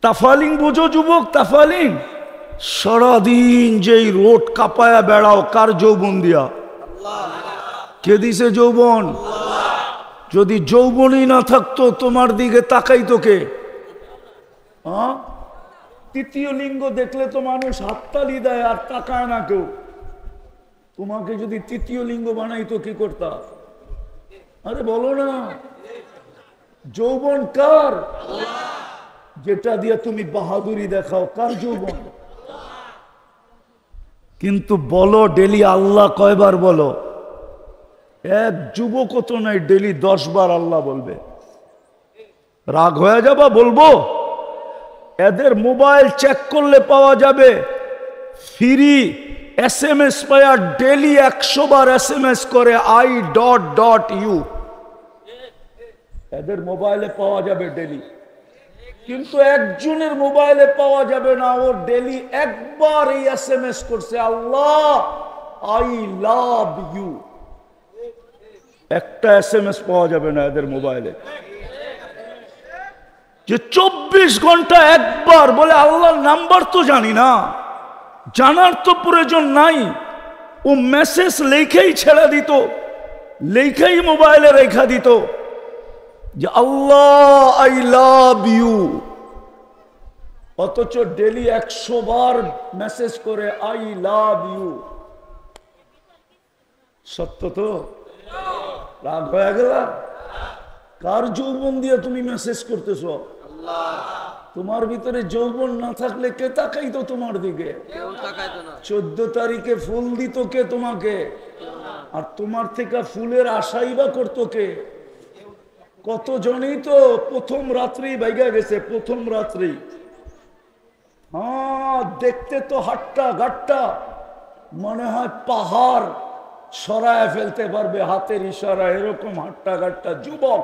তাফালিং বুঝো যুবক, তাফালিং সারাদিন যেই রোড কাপায়া বেড়াও, কার যৌবন দিয়া? কে দিছে যৌবন? যদি যৌবনই না থাকতো তোমার দিকে তাকাইতো কে? হ্যাঁ, তৃতীয় লিঙ্গ দেখলে তো মানুষ হাততালি দেয় আর তাকায় না কেউ। তোমাকে যদি তৃতীয় লিঙ্গ বানাইতো কি করতা? আরে বলো না, যৌবন কার? যেটা দিয়ে তুমি বাহাদুরি দেখাও, কার যৌবন? কিন্তু বলো ডেলি আল্লাহ কয়বার বলো? এক যুবকও তো নাই ডেলি 10 বার আল্লাহ বলবে। রাগ হয়ে যাবা? বলবো। এদের মোবাইল চেক করলে পাওয়া যাবে ফ্রি SMS পায়া ডেলি 100 বার SMS করে I.U। এদের মোবাইলে পাওয়া যাবে ডেলি, কিন্তু একজনের মোবাইলে পাওয়া যাবে না। ও ডেলি একবার এই SMS করছে, আল্লাহ I love you। একটা SMS পাওয়া যাবে না এদের মোবাইলে। যে 24 ঘন্টা একবার বলে আল্লাহর নাম্বার তো জানি না, জানার তো প্রয়োজন নাই। ও মেসেজ লেখেই ছেড়ে দিত, লেখেই মোবাইলে রেখা দিত যে আল্লাহ আই লাভ ইউ। অথচ ডেলি 100 বার মেসেজ করে আই লাভ ইউ। সত্য তো? রাগ হয়ে গেল? কার যৌবন দিয়ে তুমি মেসেজ করতেছ? তোমার ভিতরে যৌবন না থাকলে কে তাকাইতো তোমার দিকে? 14 তারিখে ফুল দিত কে তোমাকে? আর তোমার থেকে ফুলের আশাই বা করতো কে? কতজনই তো প্রথম রাত্রি বাইগা গেছে, প্রথম রাত্রি। হ্যাঁ, দেখতে তো হাট্টা গাট্টা, মনে হয় পাহাড় সরায় ফেলতে পারবে হাতের ইশারা, এরকম হাট্টা গাট্টা যুবক।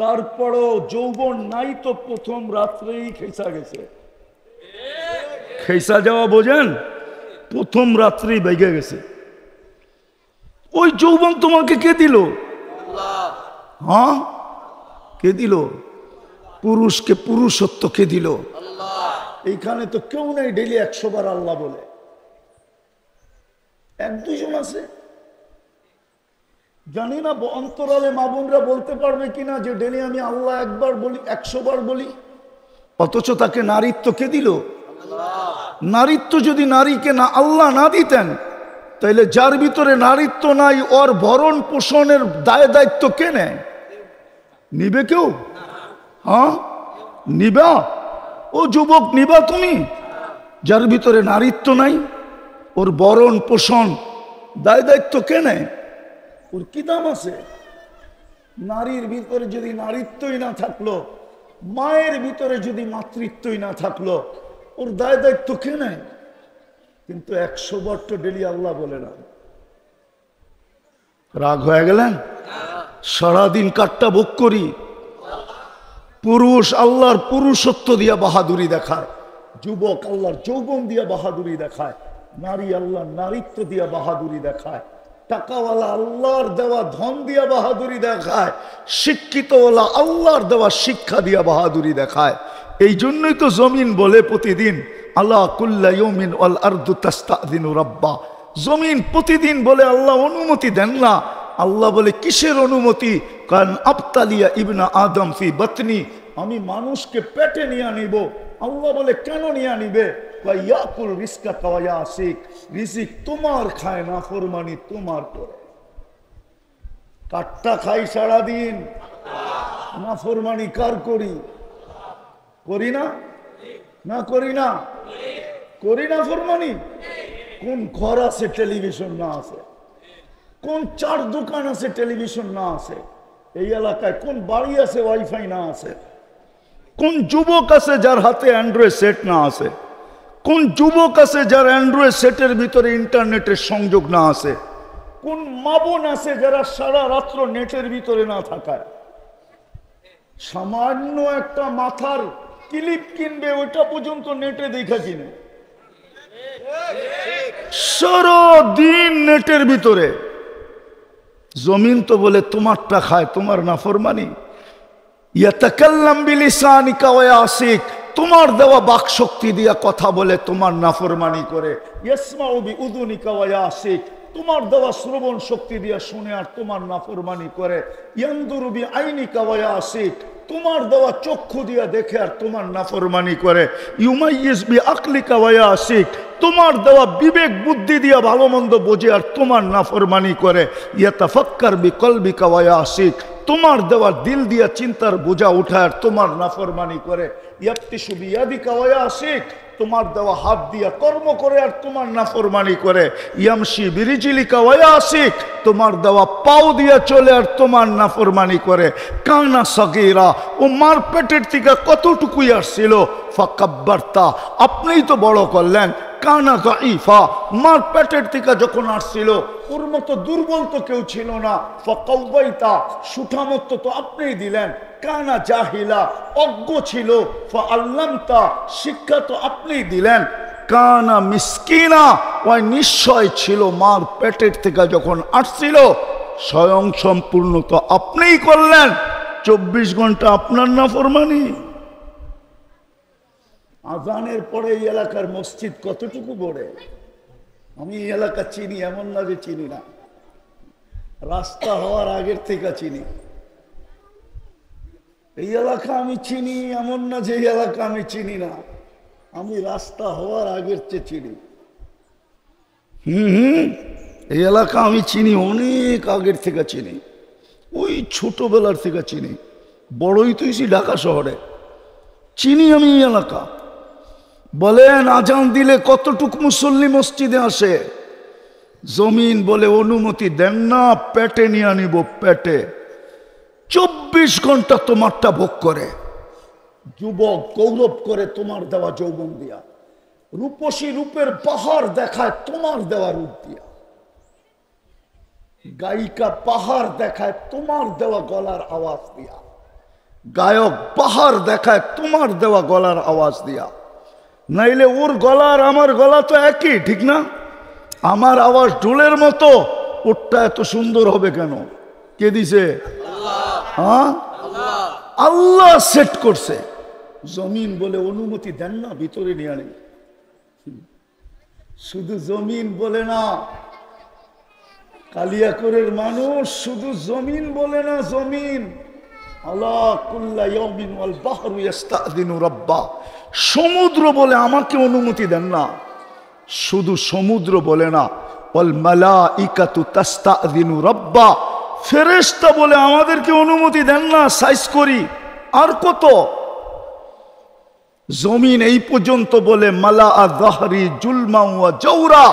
তারপরেও যৌবন নাই তো প্রথম রাত্রেই খেসা গেছে। খেসা যাওয়া বোঝেন? প্রথম রাত্রেই বাইগা গেছে। ওই যৌবন তোমাকে কে দিল? হ্যাঁ, কে দিল? পুরুষকে পুরুষত্ব কে দিল? এইখানে তো কেউ নেই ডেলি 100 বার আল্লাহ বলে। 1-2 জন আছে, জানি না অন্তরালে মা বোনরা বলতে পারবে কিনা যে ডেলি আমি আল্লাহ একবার বলি, 100 বার বলি। অথচ তাকে নারীত্ব কে দিল? নারীত্ব যদি নারীকে না আল্লাহ না দিতেন, তাইলে যার ভিতরে নারীত্ব নাই ওর ভরণ পোষণের দায় দায়িত্ব কে নেয়? নিবে কেউ? হ্যাঁ, নিবা? ও যুবক, নিবা তুমি? যার ভিতরে নারীত্ব নাই, ওর ভরণ পোষণ দায় দায়িত্ব কে নেয়? ওর কি দাম আছে? নারীর ভিতরে যদি নারীত্বই না থাকলো, মায়ের ভিতরে যদি মাতৃত্বই না থাকলো, ওর দায় দায়িত্ব কে নেয়? কিন্তু 100 বার তো ডেলি আল্লাহ বলে না। রাগ হয়ে গেলেন? সারাদিন কাটটা ভোগ করি। পুরুষ আল্লাহর পুরুষত্ব দিয়া বাহাদুরি দেখায়, যুবক আল্লাহর যৌবন দিয়া বাহাদুরি দেখায়, নারী আল্লাহর নারীত্ব দিয়া বাহাদুরি দেখায়, টাকাওয়ালা আল্লাহর দেওয়া ধন দিয়া বাহাদুরি দেখায়, শিক্ষিতওয়ালা আল্লাহর দেওয়া শিক্ষা দিয়া বাহাদুরি দেখায়। এই জন্যই তো জমিন বলে প্রতিদিন আল্লাহ কুল্লা ইয়াউমিন ওয়াল আরদু তাস্তাযিনু রাব্বা। জমিন প্রতিদিন বলে আল্লাহ অনুমতি দেন না। আল্লাহ বলে কিসের অনুমতি? কারণ আবতালিয়া ইবনা আদম ফি বাতনি, আমি মানুষকে পেটে নিয়ে নিব। আল্লাহ বলে কেন নিয়ে নিবে? ইয়াকুল রিজকা ওয়া ইয়াসিক, রিজিক তোমার খায় না, ফরমানি তোমার করে। কাটটা খাই সারাদিন, না ফরমানি কার করি? করি না? না করি না? করি না ফরমানি? কোন ঘর আছে টেলিভিশন না আছে? কোন 4 দোকান আছে টেলিভিশন না আছে? এই এলাকায় কোন বাড়ি আছে ওয়াইফাই না আছে? কোন যুবক আছে যার হাতে অ্যান্ড্রয়েড সেট না আছে? কোন যুবক আছে যার অ্যান্ড্রয়েড সেটের ভিতরে ইন্টারনেটের সংযোগ না আছে? কোন মা বোন আছে যারা সারা রাত্র নেটের ভিতরে না থাকায়? সামান্য একটা মাথার ক্লিপ কিনবে, ওইটা পর্যন্ত নেটে দেখা কিনে। সারাদিন নেটের ভিতরে। জমিন তো বলে তোমারটা খায়, তোমার নাফরমানি। ইয়াতাকাল্লাম বিলিসানিকা ওয়া ইয়াসিক, তোমার দেওয়া বাক শক্তি দিয়া কথা বলে তোমার নাফরমানি করে। ইয়াসমাউ বিউযুনিকা ওয়া ইয়াসিক, তোমার দেওয়া শ্রবণ শক্তি দিয়া শুনে আর তোমার নাফরমানি করে। ইয়ানদুরু বিআইনিকা ওয়া ইয়াসিক, তোমার দেওয়া চক্ষু দিয়া দেখে আর তোমার নাফরমানি করে। ইউমাইয়িজ বিআকলিকা ওয়া ইয়াসিক, তোমার দেওয়া বিবেক বুদ্ধি দিয়া ভালো মন্দ বোঝে আর তোমার নাফরমানি করে। ইয়াতাফাক্কার বিকলবিকা ওয়া ইয়াসিক, তোমার দেওয়া দিল দিয়া চিন্তার বোঝা উঠায় আর তোমার নাফরমানি করে। ইয়াবতিশু বিয়াদিকা ওয়া ইয়াসিক, তোমার দেওয়া হাত দিয়া কর্ম করে আর তোমার নাফরমানি করে। ইয়ামশি বিরিজিলিকা ওয়া ইয়াসিক, তোমার দেওয়া পাও দিয়া চলে আর তোমার নাফরমানি করে। কানা সগীরা, ও মার পেটের থেকে কতটুকুই আসছিল। ফাকাব্বারতা, আপনিই তো বড় করলেন। কানা যাইফা, মার পেটের থেকে যখন আসছিল ওর মতো দুর্বল তো কেউ ছিল না। ফাকাওয়াইতা, সুঠামত্ব তো আপনিই দিলেন। কানা জাহিলা, অজ্ঞ ছিল। ফাআল্লামতা, শিক্ষা তো আপনিই দিলেন। কানা মিসকিনা, ওই নিশ্চয় ছিল মার পেটের থেকে যখন আসছিল। স্বয়ং সম্পূর্ণ তো আপনিই করলেন। 24 ঘন্টা আপনার নাফরমানি। আজানের পরে এই এলাকার মসজিদ কতটুকু বড়? আমি এই এলাকা চিনি, এমন না যে চিনি না। রাস্তা হওয়ার আগের থেকে চিনি এই এলাকা। আমি চিনি, এমন না যে এই এলাকা আমি চিনি না। আমি রাস্তা হওয়ার আগের চেয়ে চিনি। এই এলাকা আমি চিনি, অনেক আগের থেকে চিনি। ওই ছোটবেলার থেকে চিনি। বড়ই তুইছি ঢাকা শহরে, চিনি আমি এই এলাকা। বলেন আজান দিলে কতটুক মুসল্লি মসজিদে আসে? জমিন বলে অনুমতি দেন না, পেটে নিয়ে আনিব পেটে। 24 ঘন্টা তোমারটা ভোগ করে। যুবক গৌরব করে তোমার দেওয়া যৌবন দিয়া। রূপসী রূপের পাহাড় দেখায় তোমার দেওয়া রূপ দিয়া। গায়িকা পাহাড় দেখায় তোমার দেওয়া গলার আওয়াজ দিয়া। গায়ক পাহাড় দেখায় তোমার দেওয়া গলার আওয়াজ দিয়া। নাইলে ওর গলা আর আমার গলা তো একই, ঠিক না? আমার আওয়াজ ঢোলের মতো, ওরটা এত সুন্দর হবে কেন? কে দিছে? হ্যাঁ, আল্লাহ সেট করছে। জমিন বলে অনুমতি দেন না, ভিতরে নিয়ে আনি। শুধু জমিন বলে না, কালিয়াকৈরের মানুষ শুধু জমিন বলে না। জমিন আলা কুল্লা ইয়াউমিন ওয়াল বাহরু ইস্তাযিনু রাব্বা, সমুদ্র বলে আমাকে অনুমতি দেন না। শুধু সমুদ্র বলে না, ওয়াল মালাইকাতু তাস্তাযিনু রাব্বা, ফেরেশতা বলে আমাদেরকে অনুমতি দেন না, সাইজ করি। আর কত? জমিন এই পর্যন্ত বলে মালা যাহরি জুলমা ওয়া জাওরা,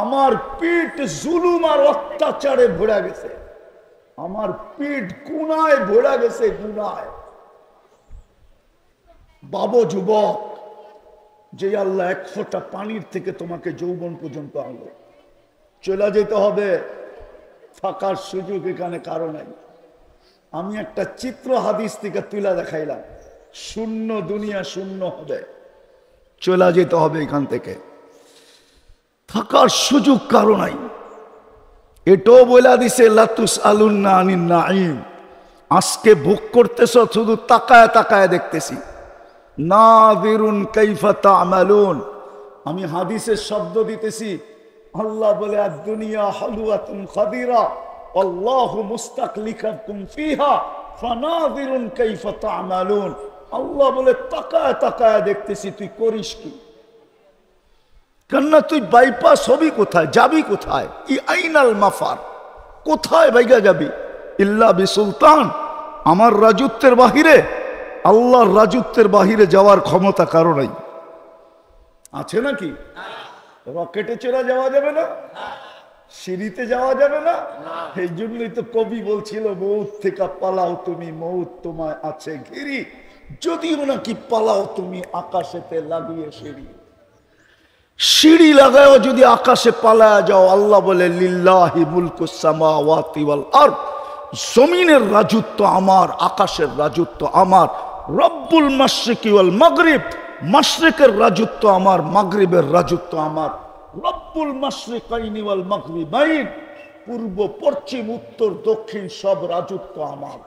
আমার পিঠ জুলুম আর অত্যাচারে ভরে গেছে। আমার পিঠ গুনায় ভরে গেছে, গুনায়। বাবু যুবক, যে আল্লাহ এক ফোঁটা পানির থেকে তোমাকে যৌবন পর্যন্ত আনলো, চলে যেতে হবে। থাকার সুযোগ এখানে কারো নাই। আমি একটা চিত্র হাদিস থেকে তুলে দেখাইলাম। শূন্য দুনিয়া শূন্য হবে, চলে যেতে হবে এখান থেকে। থাকার সুযোগ কারো নাই। এটাও বলে দিছে লাতুস আলুন্না আনিন নাঈম, আজকে ভোগ করতেছ শুধু তাকায় তাকায় দেখতেছি। নাযিরুন কাইফা তা'মালুন, আমি হাদিসের শব্দ দিতেছি। আল্লাহ বলে আদ-দুনিয়া হালুয়াতুন খাদিরা আল্লাহু মুস্তাকলিকাতুম ফিহা ফানাযিরুন কাইফা তা'মালুন। আল্লাহ বলে তাকায় তাকায় দেখতেছি, তুই করিস কি? কেননা তুই বাইপাস হবি কোথায়, যাবি কোথায়? ই আইনাল মাফার, কোথায় বাইগা যাবি? ইল্লা বিসুলতান, আমার রাজত্বের বাহিরে, আল্লাহর রাজত্বের বাহিরে যাওয়ার ক্ষমতা কারো নাই। আছে নাকি? রকেটে চড়া যাওয়া যাবে না, সিঁড়িতে যাওয়া যাবে না। এই জন্যই তো কবি বলছিল, মৌত থেকে পালাও তুমি, মৌত তোমায় আছে ঘিরি, যদিও নাকি পালাও তুমি আকাশেতে লাগিয়ে সিঁড়ি। সিঁড়ি লাগাও যদি আকাশে পালায়া যাও, আল্লাহ বলে লিল্লাহি মুলকুস সামাওয়াতি ওয়াল আরদ, জমিনের রাজত্ব আমার, আকাশের রাজত্ব আমার। রব্বুল মাশরিকি ওয়াল মাগরিব, মাশরিকের রাজত্ব আমার, মাগরিবের রাজত্ব আমার। রব্বুল মাশরিকাইনি ওয়াল মাগরিবাইন, পূর্ব পশ্চিম উত্তর দক্ষিণ সব রাজত্ব আমার।